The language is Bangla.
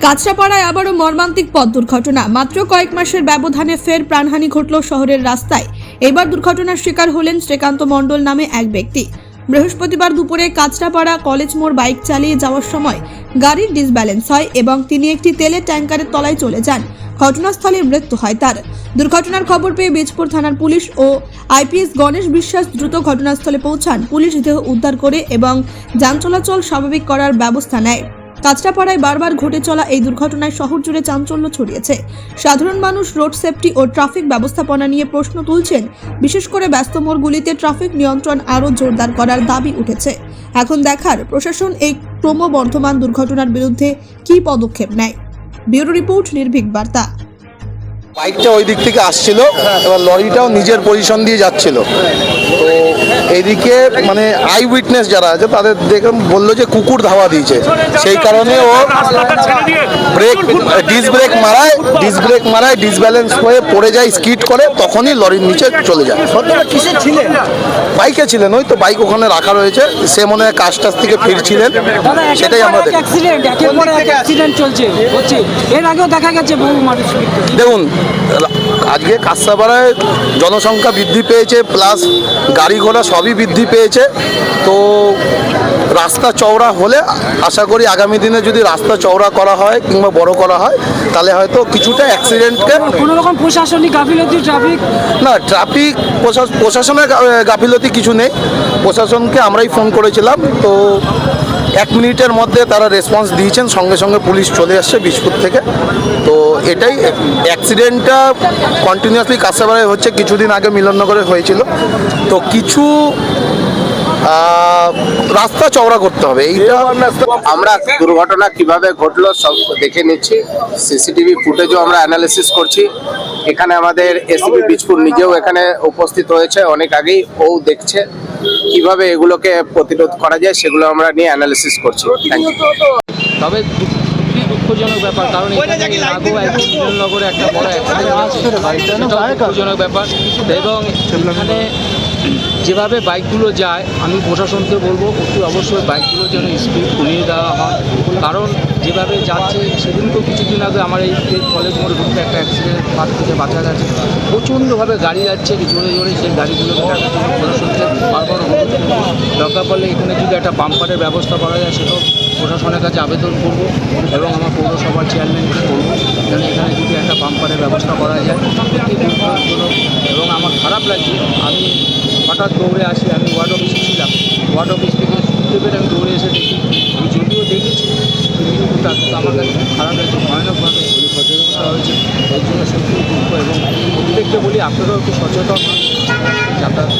কাছড়াপাড়ায় আবারও মর্মান্তিক পথ দুর্ঘটনা। মাত্র কয়েক মাসের ব্যবধানে ফের প্রাণহানি ঘটল শহরের রাস্তায়। এবার দুর্ঘটনার শিকার হলেন শ্রীকান্ত মণ্ডল নামে এক ব্যক্তি। বৃহস্পতিবার দুপুরে কাছড়াপাড়া কলেজ মোড় বাইক চালিয়ে যাওয়ার সময় গাড়ির ডিসব্যালেন্স হয় এবং তিনি একটি তেলের ট্যাঙ্কারের তলায় চলে যান। ঘটনাস্থলে মৃত্যু হয় তার। দুর্ঘটনার খবর পেয়ে বীজপুর থানার পুলিশ ও আইপিএস গণেশ বিশ্বাস দ্রুত ঘটনাস্থলে পৌঁছান। পুলিশ দেহ উদ্ধার করে এবং যান চলাচল স্বাভাবিক করার ব্যবস্থা নেয়। কাছড়াপাড়ায় বারবার ঘটে চলা এই দুর্ঘটনায় শহর জুড়ে চাঞ্চল্য ছড়িয়েছে। সাধারণ মানুষ রোড সেফটি ও ট্রাফিক ব্যবস্থাপনা নিয়ে প্রশ্ন তুলছেন। বিশেষ করে ব্যস্ত মোড়গুলিতে ট্রাফিক নিয়ন্ত্রণ আরও জোরদার করার দাবি উঠেছে। এখন দেখার প্রশাসন এই ক্রমবর্ধমান দুর্ঘটনার বিরুদ্ধে কী পদক্ষেপ নেয়। ব্যুরো রিপোর্ট, নির্ভীক বার্তা। বাইকটা ওই দিক থেকে আসছিল, এবার লরিটাও নিজের পজিশন দিয়ে যাচ্ছিল। তো এইদিকে মানে আই উইটনেস যারা আছে তাদের দেখে বললো যে কুকুর ধাওয়া দিয়েছে, সেই কারণে ও ডিস ব্রেক মারায় ডিসব্যালেন্স হয়ে পড়ে যায়, স্কিড করে, তখনই লরির নিচে চলে যায়। কিসে ছিলেন? বাইকে ছিলেন, ওই তো বাইক ওখানে রাখা রয়েছে, সে মনে হয় কাজ থেকে ফিরছিলেন, সেটাই আমরা দেখি। অ্যাক্সিডেন্ট চলছে হচ্ছে, এর আগেও দেখা গেছে বহু মানুষ। দেখুন, আজকে কাছড়াপাড়ায় জনসংখ্যা বৃদ্ধি পেয়েছে, প্লাস গাড়ি ঘোড়া সবই বৃদ্ধি পেয়েছে। তো রাস্তা চওড়া হলে আশা করি আগামী দিনে যদি রাস্তা চওড়া করা হয় কিংবা বড় করা হয় তাহলে হয়তো কিছুটা অ্যাক্সিডেন্টকে কোনো রকম প্রশাসনিক গাফিলতি ট্রাফিক প্রশাসনের গাফিলতি কিছু নেই। প্রশাসনকে আমরাই ফোন করেছিলাম, তো 1 মিনিটের মধ্যে তারা রেসপন্স দিয়েছেন, সঙ্গে সঙ্গে পুলিশ চলে আসছে বীজপুর থেকে। তো এটাই, অ্যাক্সিডেন্টটা কন্টিনিউয়াসলি কাছড়াপাড়ায় হচ্ছে, কিছুদিন আগে মিলননগরে হয়েছিল। তো কিছু রাস্তা চওড়া করতে হবে। এইটা আমরা দুর্ঘটনা কিভাবে ঘটলো সব দেখে নিচ্ছি, সিসিটিভি ফুটেজও আমরা অ্যানালিসিস করছি। এখানে আমাদের এসপি বীজপুর নিজেও এখানে উপস্থিত হয়েছে অনেক আগেই, ও দেখছে কিভাবে এগুলোকে প্রতিরোধ করা যায়, সেগুলো আমরা নিয়ে অ্যানালিসিস করছি। Thank you. তবে দুঃখজনক ব্যাপার, কারণ আগেও মিলননগরে একটা বড় দুঃখজনক ব্যাপার। এবং এখানে যেভাবে বাইকগুলো যায়, আমি প্রশাসনকে বলবো অতি অবশ্যই বাইকগুলো যেন স্পিড কমিয়ে দেওয়া হয়। কারণ যেভাবে যাচ্ছে, সেদিনকেও কিছুদিন আগে আমার এই কলেজ মোড়ে ঢুকতে একটা অ্যাক্সিডেন্ট হাত থেকে বাঁচা গেছে। প্রচণ্ডভাবে গাড়ি যাচ্ছে জোরে জোরে, সেই গাড়িগুলোকে প্রশাসনকে বারবার দরকার পড়লে এখানে যদি একটা বাম্পারের ব্যবস্থা করা যায়, সেটাও প্রশাসনের কাছে আবেদন করব এবং আমার পৌরসভার চেয়ারম্যানকে বলব যেন এখানে যদি একটা বাম্পারের ব্যবস্থা করা যায়। সত্যি দুঃখজনক এবং আমার খারাপ লাগছে। আমি হঠাৎ দৌড়ে আসি, আমি ওয়ার্ড অফিসে ছিলাম, ওয়ার্ড অফিস থেকে ছুটতে পেরে আমি দৌড়ে এসে দেখি। আমি যদিও দেখেছি কিন্তু আমার কাছে খারাপ লাগছে, ভয়ানকভাবে সচেতনতা হয়েছে। এর জন্য সত্যি দুঃখ এবং প্রত্যেককে বলি আপনারাও একটু সচেতন যাতায়াত